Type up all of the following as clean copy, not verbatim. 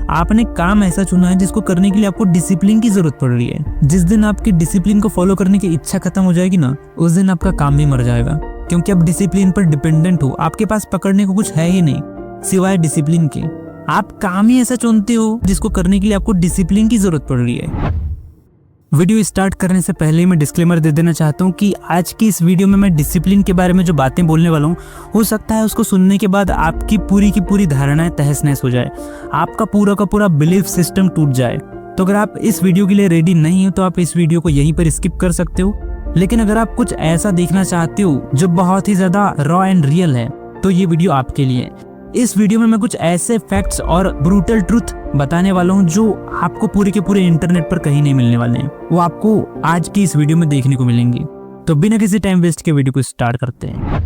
आपने काम ऐसा चुना है जिसको करने के लिए आपको डिसिप्लिन की जरूरत पड़ रही है। जिस दिन आपकी डिसिप्लिन को फॉलो करने की इच्छा खत्म हो जाएगी ना, उस दिन आपका काम भी मर जाएगा, क्योंकि आप डिसिप्लिन पर डिपेंडेंट हो। आपके पास पकड़ने को कुछ है ही नहीं सिवाय डिसिप्लिन के। आप काम ही ऐसा चुनते हो जिसको करने के लिए आपको डिसिप्लिन की जरूरत पड़ रही है। वीडियो स्टार्ट करने से पहले मैं डिस्क्लेमर दे देना चाहता हूँ कि आज की इस वीडियो में मैं डिसिप्लिन के बारे में जो बातें बोलने वाला हूँ, हो सकता है उसको सुनने के बाद आपकी पूरी की पूरी धारणाएं तहस नहस हो जाए, आपका पूरा का पूरा बिलीफ सिस्टम टूट जाए। तो अगर आप इस वीडियो के लिए रेडी नहीं हो तो आप इस वीडियो को यहीं पर स्किप कर सकते हो। लेकिन अगर आप कुछ ऐसा देखना चाहते हो जो बहुत ही ज्यादा रॉ एंड रियल है, तो ये वीडियो आपके लिए है। इस वीडियो में मैं कुछ ऐसे फैक्ट्स और ब्रूटल ट्रूथ बताने वाला हूँ जो आपको पूरे के पूरे इंटरनेट पर कहीं नहीं मिलने वाले हैं। वो आपको आज की इस वीडियो में देखने को मिलेंगी। तो बिना किसी टाइम वेस्ट के वीडियो को स्टार्ट करते हैं।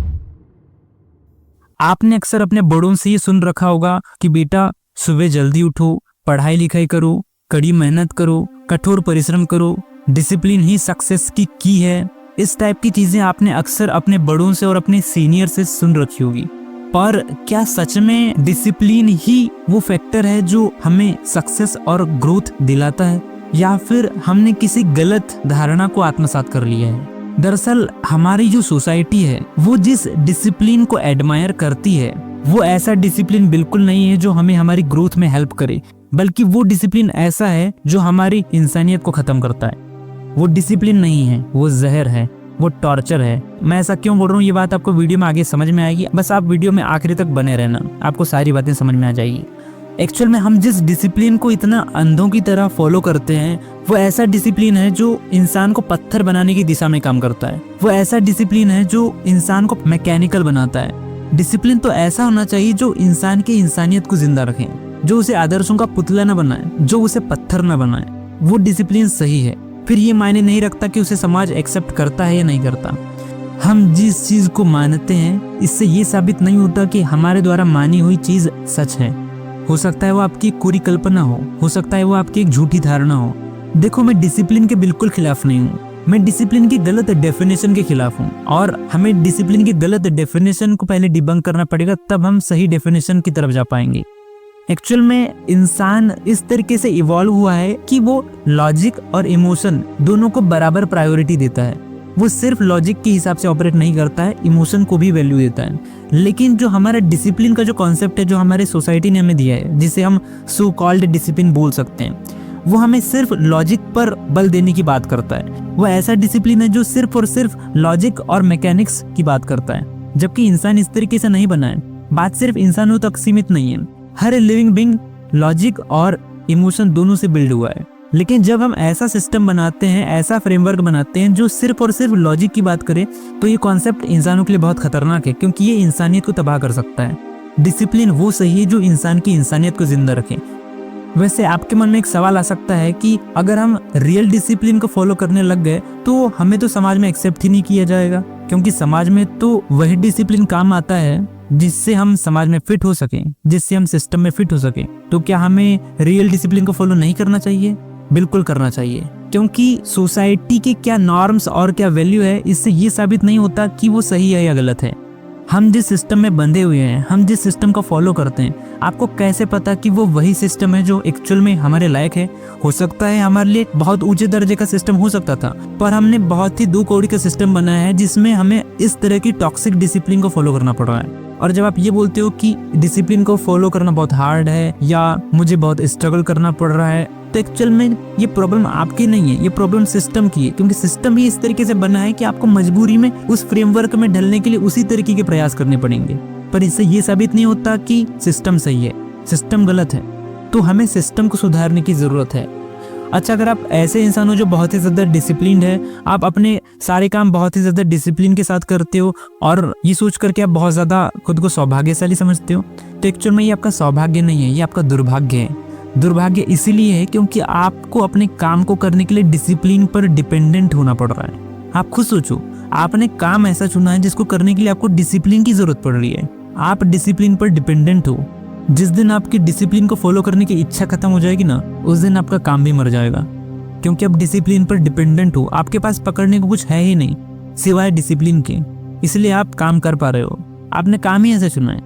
आपने अक्सर अपने बड़ों से ये सुन रखा होगा कि बेटा सुबह जल्दी उठो, पढ़ाई लिखाई करो, कड़ी मेहनत करो, कठोर परिश्रम करो, डिसिप्लिन ही सक्सेस की की है। इस टाइप की चीजें आपने अक्सर अपने बड़ों से और अपने सीनियर से सुन रखी होगी। पर क्या सच में डिसिप्लिन ही वो फैक्टर है जो हमें सक्सेस और ग्रोथ दिलाता है, या फिर हमने किसी गलत धारणा को आत्मसात कर लिया है? दरअसल हमारी जो सोसाइटी है वो जिस डिसिप्लिन को एडमायर करती है, वो ऐसा डिसिप्लिन बिल्कुल नहीं है जो हमें हमारी ग्रोथ में हेल्प करे, बल्कि वो डिसिप्लिन ऐसा है जो हमारी इंसानियत को खत्म करता है। वो डिसिप्लिन नहीं है, वो जहर है, वो टॉर्चर है। मैं ऐसा क्यों बोल रहा हूँ, ये बात आपको वीडियो में आगे समझ में आएगी। बस आप वीडियो में आखिरी तक बने रहना, आपको सारी बातें समझ में आ जाएगी। एक्चुअल में हम जिस डिसिप्लिन को इतना अंधों की तरह फॉलो करते हैं, वो ऐसा डिसिप्लिन है जो इंसान को पत्थर बनाने की दिशा में काम करता है। वो ऐसा डिसिप्लिन है जो इंसान को मैकेनिकल बनाता है। डिसिप्लिन तो ऐसा होना चाहिए जो इंसान की इंसानियत को जिंदा रखे, जो उसे आदर्शों का पुतला न बनाए, जो उसे पत्थर न बनाए। वो डिसिप्लिन सही है। फिर ये मायने नहीं रखता कि उसे समाज एक्सेप्ट करता है या नहीं करता। हम जिस चीज को मानते हैं, इससे ये साबित नहीं होता कि हमारे द्वारा मानी हुई चीज सच है। हो सकता है वो आपकी कोरी कल्पना हो सकता है वो आपकी एक झूठी धारणा हो। देखो, मैं डिसिप्लिन के बिल्कुल खिलाफ नहीं हूँ। मैं डिसिप्लिन की गलत डेफिनेशन के खिलाफ हूँ, और हमें डिसिप्लिन की गलत डेफिनेशन को पहले डिबंक करना पड़ेगा, तब हम सही डेफिनेशन की तरफ जा पाएंगे। एक्चुअल में इंसान इस तरीके से इवॉल्व हुआ है कि वो लॉजिक और इमोशन दोनों को बराबर प्रायोरिटी देता है। वो सिर्फ लॉजिक के हिसाब से ऑपरेट नहीं करता है, इमोशन को भी वैल्यू देता है। लेकिन जो हमारा डिसिप्लिन का जो कॉन्सेप्ट है, जो हमारे सोसाइटी ने हमें दिया है, जिसे हम सो कॉल्ड डिसिप्लिन बोल सकते हैं, वो हमें सिर्फ लॉजिक पर बल देने की बात करता है। वो ऐसा डिसिप्लिन है जो सिर्फ और सिर्फ लॉजिक और मैकेनिक्स की बात करता है, जबकि इंसान इस तरीके से नहीं बना है। बात सिर्फ इंसानों तक सीमित नहीं है। हर लिविंग बीइंग लॉजिक और इमोशन दोनों से बिल्ड हुआ है। लेकिन जब हम ऐसा सिस्टम बनाते हैं, ऐसा फ्रेमवर्क बनाते हैं जो सिर्फ और सिर्फ लॉजिक की बात करे, तो ये कॉन्सेप्ट इंसानों के लिए बहुत खतरनाक है, क्योंकि ये इंसानियत को तबाह कर सकता है। डिसिप्लिन वो सही है जो इंसान की इंसानियत को जिंदा रखे। वैसे आपके मन में एक सवाल आ सकता है कि अगर हम रियल डिसिप्लिन को फॉलो करने लग गए तो हमें तो समाज में एक्सेप्ट ही नहीं किया जाएगा, क्योंकि समाज में तो वही डिसिप्लिन काम आता है जिससे हम समाज में फिट हो सके, जिससे हम सिस्टम में फिट हो सके। तो क्या हमें रियल डिसिप्लिन को फॉलो नहीं करना चाहिए? बिल्कुल करना चाहिए, क्योंकि सोसाइटी के क्या नॉर्म्स और क्या वैल्यू है, इससे ये साबित नहीं होता कि वो सही है या गलत है। हम जिस सिस्टम में बंधे हुए हैं, हम जिस सिस्टम को फॉलो करते हैं, आपको कैसे पता कि वो वही सिस्टम है जो एक्चुअल में हमारे लायक है? हो सकता है हमारे लिए बहुत ऊंचे दर्जे का सिस्टम हो सकता था, पर हमने बहुत ही दो कौड़ी का सिस्टम बनाया है जिसमें हमें इस तरह की टॉक्सिक डिसिप्लिन को फॉलो करना पड़ रहा है। और जब आप ये बोलते हो कि डिसिप्लिन को फॉलो करना बहुत हार्ड है या मुझे बहुत स्ट्रगल करना पड़ रहा है, तो एक्चुअल में ये प्रॉब्लम आपकी नहीं है, ये प्रॉब्लम सिस्टम की है, क्योंकि सिस्टम ही इस तरीके से बना है कि आपको मजबूरी में उस फ्रेमवर्क में ढलने के लिए उसी तरीके के प्रयास करने पड़ेंगे। पर इससे ये साबित नहीं होता कि सिस्टम सही है, सिस्टम गलत है। तो हमें सिस्टम को सुधारने की जरूरत है। अच्छा, अगर आप ऐसे इंसान हो जो बहुत ही ज्यादा डिसिप्लिन्ड है, आप अपने सारे काम बहुत ही ज्यादा डिसिप्लिन के साथ करते हो और ये सोच करके आप बहुत ज्यादा खुद को सौभाग्यशाली समझते हो, तो एक्चुअल में ये आपका सौभाग्य नहीं है, ये आपका दुर्भाग्य है। दुर्भाग्य इसीलिए है क्योंकि आपको अपने काम को करने के लिए डिसिप्लिन पर डिपेंडेंट होना पड़ रहा है। आप खुद सोचो, आपने काम ऐसा चुना है जिसको करने के लिए आपको डिसिप्लिन की जरूरत पड़ रही है। आप डिसिप्लिन पर डिपेंडेंट हो। जिस दिन आपकी डिसिप्लिन को फॉलो करने की इच्छा खत्म हो जाएगी ना, उस दिन आपका काम भी मर जाएगा, क्योंकि आप डिसिप्लिन पर डिपेंडेंट हो। आपके पास पकड़ने को कुछ है ही नहीं सिवाय डिसिप्लिन के, इसलिए आप काम कर पा रहे हो। आपने काम ही ऐसा चुना है।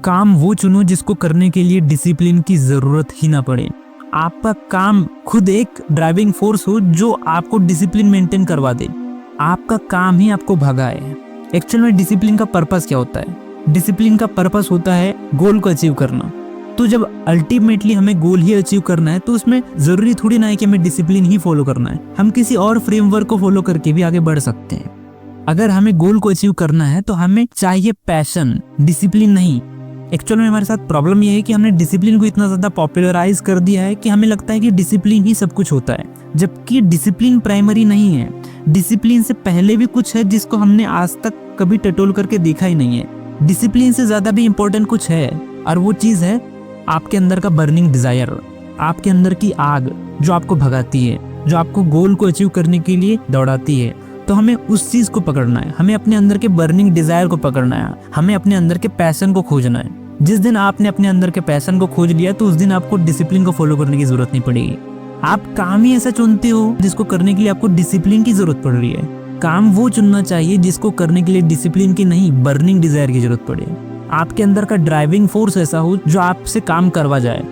काम वो चुनो जिसको करने के लिए डिसिप्लिन की जरूरत ही ना पड़े। आपका काम खुद एक ड्राइविंग फोर्स हो जो आपको डिसिप्लिन मेंटेन करवा दे। आपका काम ही आपको भगाए। एक्चुअल में डिसिप्लिन का पर्पस क्या होता है? डिसिप्लिन का पर्पस होता है गोल को अचीव करना। तो जब अल्टीमेटली हमें गोल ही अचीव करना है तो उसमें जरूरी थोड़ी ना है कि हमें डिसिप्लिन ही फॉलो करना है। हम किसी और फ्रेमवर्क को फॉलो करके भी आगे बढ़ सकते हैं। अगर हमें गोल को अचीव करना है तो हमें चाहिए पैशन, डिसिप्लिन नहीं। एक्चुअल में हमारे साथ प्रॉब्लम यह है कि हमने डिसिप्लिन को इतना ज्यादा पॉपुलराइज कर दिया है कि हमें लगता है कि डिसिप्लिन ही सब कुछ होता है, जबकि डिसिप्लिन प्राइमरी नहीं है। डिसिप्लिन से पहले भी कुछ है जिसको हमने आज तक कभी टटोल करके देखा ही नहीं है। डिसिप्लिन से ज्यादा भी इम्पोर्टेंट कुछ है, और वो चीज है आपके अंदर का बर्निंग डिजायर, आपके अंदर की आग जो आपको भगाती है, जो आपको गोल को अचीव करने के लिए दौड़ाती है। तो हमें उस चीज को पकड़ना है, हमें अपने अंदर के बर्निंग डिजायर को पकड़ना है, हमें अपने अंदर के पैशन को खोजना है। जिस दिन आपने अपने अंदर के पैशन को खोज लिया तो उस दिन आपको डिसिप्लिन को फॉलो करने की जरूरत नहीं पड़ेगी। आप काम ही ऐसा चुनते हो जिसको करने के लिए आपको डिसिप्लिन की जरूरत पड़ रही है। काम वो चुनना चाहिए जिसको करने के लिए डिसिप्लिन की नहीं, बर्निंग डिजायर की जरूरत पड़े। आपके अंदर का ड्राइविंग फोर्स ऐसा हो जो आपसे काम करवा जाए।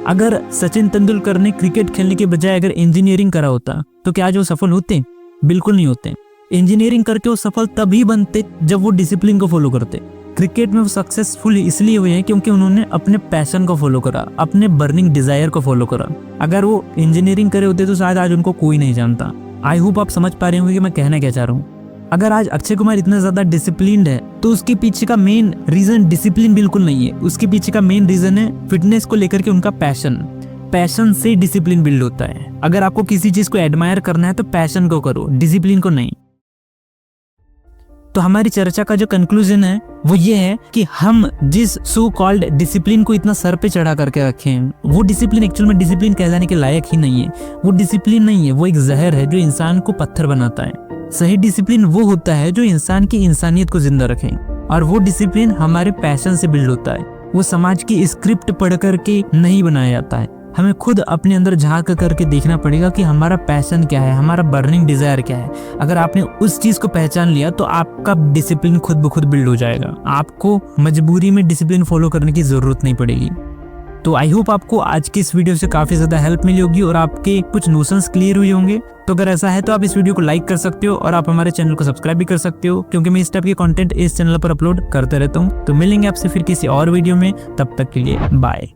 अगर सचिन तेंदुलकर ने क्रिकेट खेलने के बजाय अगर इंजीनियरिंग करा होता तो क्या जो सफल होते? बिल्कुल नहीं होते। इंजीनियरिंग करके वो सफल तभी बनते जब वो डिसिप्लिन को फॉलो करते। क्रिकेट में वो सक्सेसफुल इसलिए हुए हैं क्योंकि उन्होंने अपने पैशन को फॉलो करा, अपने बर्निंग डिजायर को फॉलो करा। अगर वो इंजीनियरिंग करे होते तो शायद आज उनको कोई नहीं जानता। आई होप आप समझ पा रहे होंगे कि मैं कहना क्या चाह रहा हूँ। अगर आज अक्षय कुमार इतना ज्यादा डिसिप्लिन्ड है तो उसके पीछे का मेन रीजन डिसिप्लिन बिल्कुल नहीं है। उसके पीछे का मेन रीजन है फिटनेस को लेकर के उनका पैशन। पैशन से डिसिप्लिन बिल्ड होता है। अगर आपको किसी चीज को एडमायर करना है तो पैशन को करो, डिसिप्लिन को नहीं। तो हमारी चर्चा का जो कंक्लूजन है वो ये है कि हम जिस सो कॉल्ड डिसिप्लिन को इतना सर पे चढ़ा करके रखे हैं, वो डिसिप्लिन एक्चुअल में डिसिप्लिन कहलाने के लायक ही नहीं है। वो डिसिप्लिन नहीं है, वो एक जहर है जो इंसान को पत्थर बनाता है। सही डिसिप्लिन वो होता है जो इंसान की इंसानियत को जिंदा रखे, और वो डिसिप्लिन हमारे पैशन से बिल्ड होता है। वो समाज की स्क्रिप्ट पढ़ करके नहीं बनाया जाता है। हमें खुद अपने अंदर झांक करके देखना पड़ेगा कि हमारा पैशन क्या है, हमारा बर्निंग डिजायर क्या है। अगर आपने उस चीज को पहचान लिया तो आपका डिसिप्लिन खुद ब खुद बिल्ड हो जाएगा। आपको मजबूरी में डिसिप्लिन फॉलो करने की जरूरत नहीं पड़ेगी। तो आई होप आपको आज की इस वीडियो से काफी ज्यादा हेल्प मिली होगी और आपके कुछ नोशंस क्लियर हुए होंगे। तो अगर ऐसा है तो आप इस वीडियो को लाइक कर सकते हो और आप हमारे चैनल को सब्सक्राइब भी कर सकते हो, क्योंकि मैं इस टाइप के कंटेंट इस चैनल पर अपलोड करते रहता हूँ। तो मिलेंगे आपसे फिर किसी और वीडियो में, तब तक के लिए बाय।